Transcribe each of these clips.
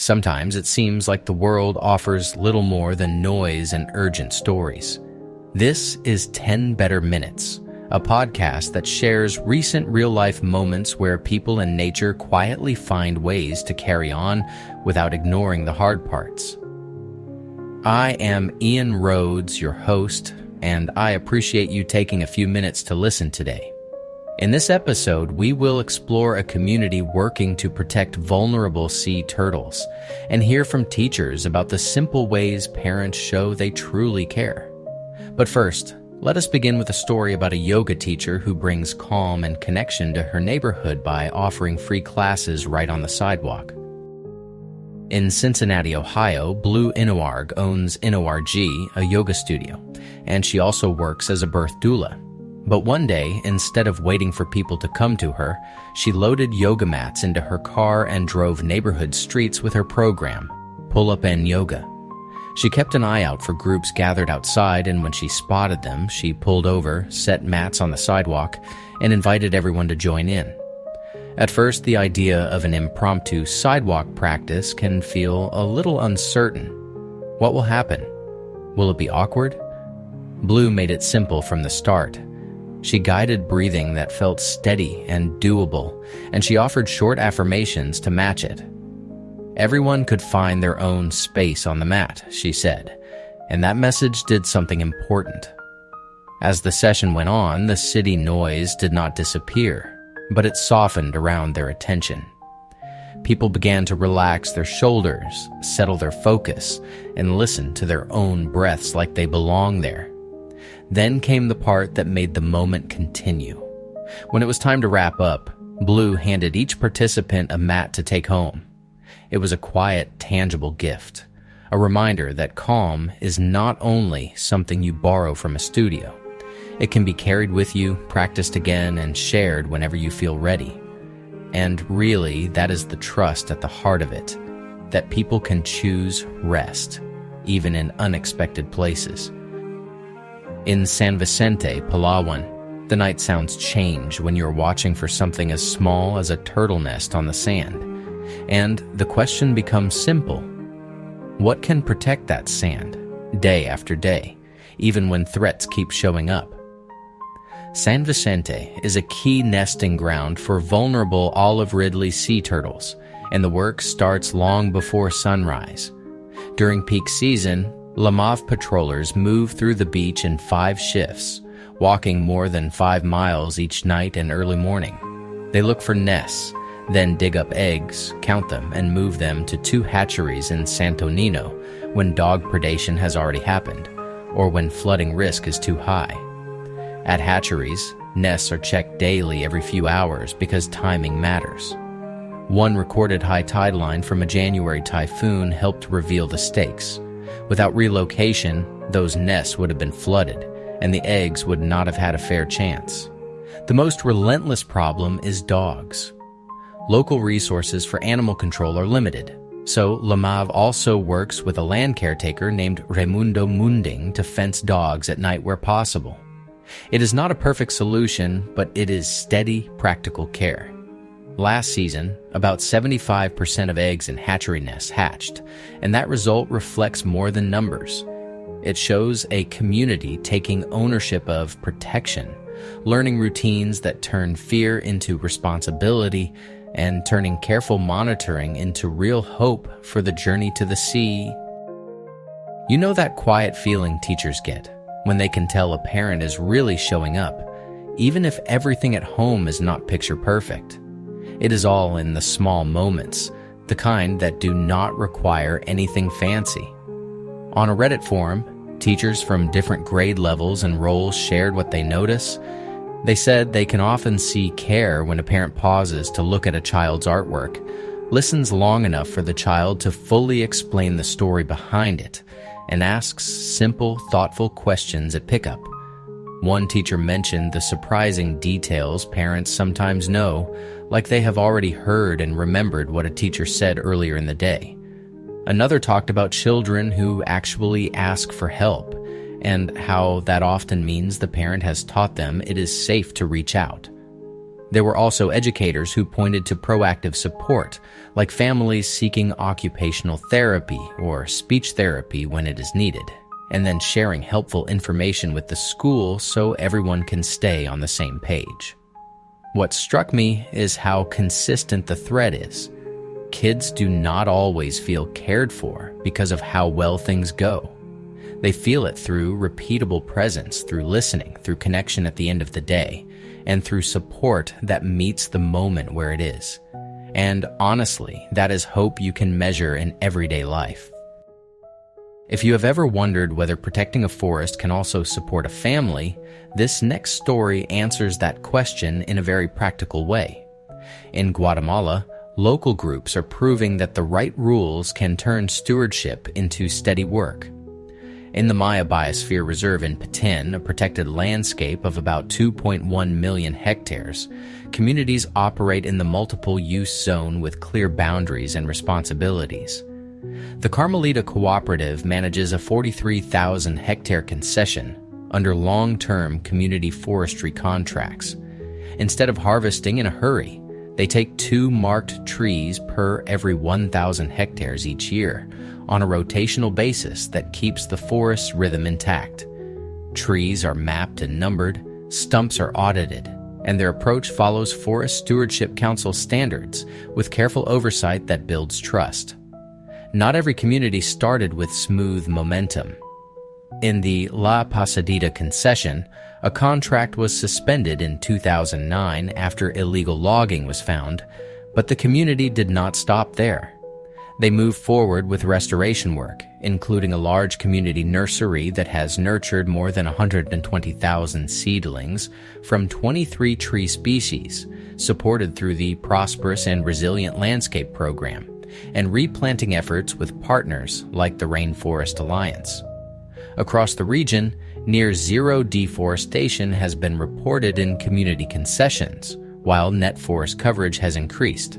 Sometimes it seems like the world offers little more than noise and urgent stories. This is 10 Better Minutes, a podcast that shares recent real-life moments where people and nature quietly find ways to carry on without ignoring the hard parts. I am Ian Rhodes, your host, and I appreciate you taking a few minutes to listen today. In this episode, we will explore a community working to protect vulnerable sea turtles and hear from teachers about the simple ways parents show they truly care. But first, let us begin with a story about a yoga teacher who brings calm and connection to her neighborhood by offering free classes right on the sidewalk. In Cincinnati, Ohio, Blue Inuarg owns Inuarg, a yoga studio, and she also works as a birth doula. But one day, instead of waiting for people to come to her, she loaded yoga mats into her car and drove neighborhood streets with her program, Pull-Up and Yoga. She kept an eye out for groups gathered outside, and when she spotted them, she pulled over, set mats on the sidewalk, and invited everyone to join in. At first, the idea of an impromptu sidewalk practice can feel a little uncertain. What will happen? Will it be awkward? Blue made it simple from the start. She guided breathing that felt steady and doable, and she offered short affirmations to match it. Everyone could find their own space on the mat, she said, and that message did something important. As the session went on, the city noise did not disappear, but it softened around their attention. People began to relax their shoulders, settle their focus, and listen to their own breaths like they belong there. Then came the part that made the moment continue. When it was time to wrap up, Blue handed each participant a mat to take home. It was a quiet, tangible gift, a reminder that calm is not only something you borrow from a studio. It can be carried with you, practiced again, and shared whenever you feel ready. And really, that is the trust at the heart of it, that people can choose rest, even in unexpected places. In San Vicente, Palawan, the night sounds change when you're watching for something as small as a turtle nest on the sand. And the question becomes simple. What can protect that sand, day after day, even when threats keep showing up? San Vicente is a key nesting ground for vulnerable olive ridley sea turtles, and the work starts long before sunrise. During peak season, Lamav patrollers move through the beach in 5 shifts, walking more than 5 miles each night and early morning. They look for nests, then dig up eggs, count them, and move them to 2 hatcheries in Santo Nino when dog predation has already happened, or when flooding risk is too high. At hatcheries, nests are checked daily every few hours because timing matters. One recorded high tide line from a January typhoon helped reveal the stakes. Without relocation, those nests would have been flooded, and the eggs would not have had a fair chance. The most relentless problem is dogs. Local resources for animal control are limited, so Lamav also works with a land caretaker named Raimundo Munding to fence dogs at night where possible. It is not a perfect solution, but it is steady, practical care. Last season, about 75% of eggs in hatchery nests hatched, and that result reflects more than numbers. It shows a community taking ownership of protection, learning routines that turn fear into responsibility, and turning careful monitoring into real hope for the journey to the sea. You know that quiet feeling teachers get when they can tell a parent is really showing up, even if everything at home is not picture perfect. It is all in the small moments, the kind that do not require anything fancy. On a Reddit forum, teachers from different grade levels and roles shared what they notice. They said they can often see care when a parent pauses to look at a child's artwork, listens long enough for the child to fully explain the story behind it, and asks simple, thoughtful questions at pickup. One teacher mentioned the surprising details parents sometimes know, like they have already heard and remembered what a teacher said earlier in the day. Another talked about children who actually ask for help, and how that often means the parent has taught them it is safe to reach out. There were also educators who pointed to proactive support, like families seeking occupational therapy or speech therapy when it is needed, and then sharing helpful information with the school so everyone can stay on the same page. What struck me is how consistent the thread is. Kids do not always feel cared for because of how well things go. They feel it through repeatable presence, through listening, through connection at the end of the day, and through support that meets the moment where it is. And honestly, that is hope you can measure in everyday life. If you have ever wondered whether protecting a forest can also support a family, this next story answers that question in a very practical way. In Guatemala, local groups are proving that the right rules can turn stewardship into steady work. In the Maya Biosphere Reserve in Petén, a protected landscape of about 2.1 million hectares, communities operate in the multiple-use zone with clear boundaries and responsibilities. The Carmelita Cooperative manages a 43,000-hectare concession under long-term community forestry contracts. Instead of harvesting in a hurry, they take 2 marked trees per every 1,000 hectares each year on a rotational basis that keeps the forest's rhythm intact. Trees are mapped and numbered, stumps are audited, and their approach follows Forest Stewardship Council standards with careful oversight that builds trust. Not every community started with smooth momentum. In the La Pasadita concession, a contract was suspended in 2009 after illegal logging was found, but the community did not stop there. They moved forward with restoration work, including a large community nursery that has nurtured more than 120,000 seedlings from 23 tree species, supported through the Prosperous and Resilient Landscape Program, and replanting efforts with partners like the Rainforest Alliance. Across the region, near zero deforestation has been reported in community concessions, while net forest coverage has increased.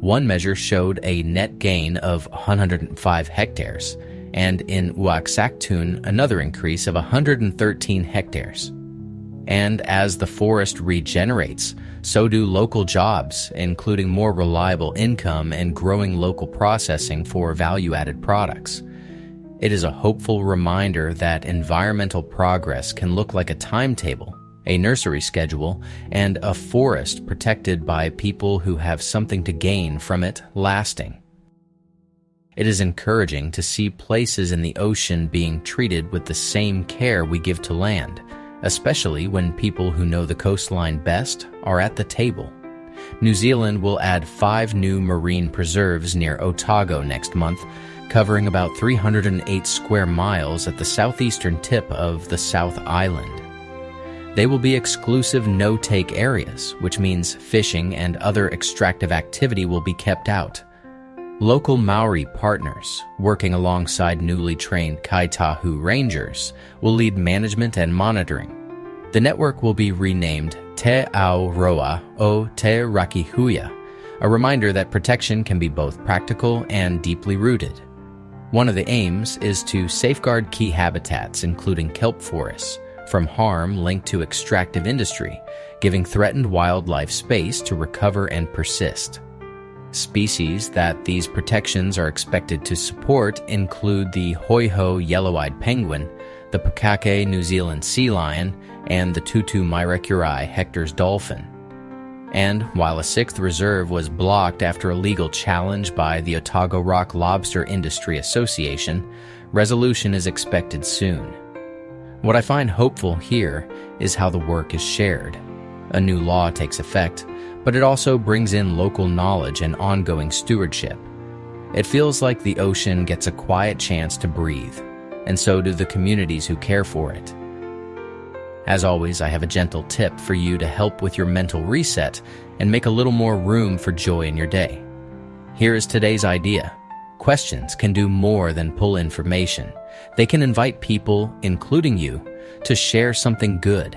One measure showed a net gain of 105 hectares, and in Uaxactun, another increase of 113 hectares. And as the forest regenerates, so do local jobs, including more reliable income and growing local processing for value-added products. It is a hopeful reminder that environmental progress can look like a timetable, a nursery schedule, and a forest protected by people who have something to gain from it lasting. It is encouraging to see places in the ocean being treated with the same care we give to land, especially when people who know the coastline best are at the table. New Zealand will add 5 new marine preserves near Otago next month, covering about 308 square miles at the southeastern tip of the South Island. They will be exclusive no-take areas, which means fishing and other extractive activity will be kept out. Local Maori partners, working alongside newly trained Kaitahu Rangers, will lead management and monitoring. The network will be renamed Te Aoroa o Te Rakihuia, a reminder that protection can be both practical and deeply rooted. One of the aims is to safeguard key habitats, including kelp forests, from harm linked to extractive industry, giving threatened wildlife space to recover and persist. Species that these protections are expected to support include the hoiho yellow-eyed penguin, the pakake New Zealand sea lion, and the tutu myrecuri Hector's dolphin. And while a 6th reserve was blocked after a legal challenge by the Otago Rock Lobster Industry Association, resolution is expected soon. What I find hopeful here is how the work is shared. A new law takes effect, but it also brings in local knowledge and ongoing stewardship. It feels like the ocean gets a quiet chance to breathe, and so do the communities who care for it. As always, I have a gentle tip for you to help with your mental reset and make a little more room for joy in your day. Here is today's idea. Questions can do more than pull information. They can invite people, including you, to share something good.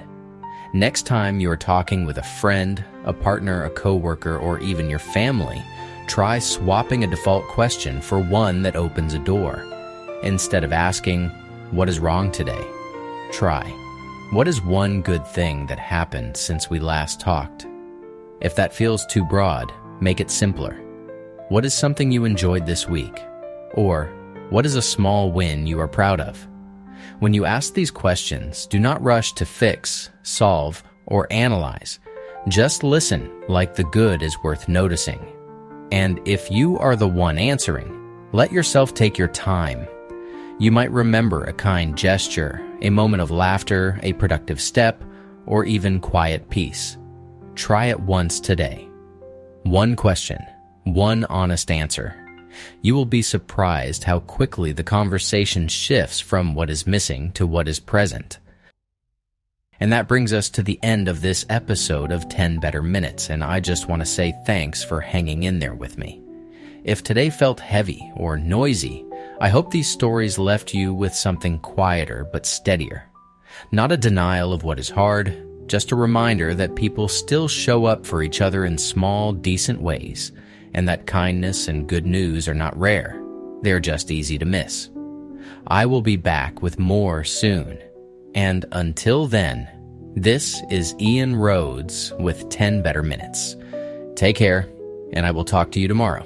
Next time you are talking with a friend, a partner, a coworker, or even your family, try swapping a default question for one that opens a door. Instead of asking, "What is wrong today?" try, "What is one good thing that happened since we last talked?" If that feels too broad, make it simpler. What is something you enjoyed this week? Or, what is a small win you are proud of? When you ask these questions, do not rush to fix, solve, or analyze. Just listen like the good is worth noticing. And if you are the one answering, let yourself take your time. You might remember a kind gesture, a moment of laughter, a productive step, or even quiet peace. Try it once today. One question, one honest answer. You will be surprised how quickly the conversation shifts from what is missing to what is present. And that brings us to the end of this episode of 10 Better Minutes, and I just want to say thanks for hanging in there with me. If today felt heavy or noisy, I hope these stories left you with something quieter but steadier. Not a denial of what is hard, just a reminder that people still show up for each other in small, decent ways, and that kindness and good news are not rare. They're just easy to miss. I will be back with more soon. And until then, this is Ian Rhodes with 10 Better Minutes. Take care, and I will talk to you tomorrow.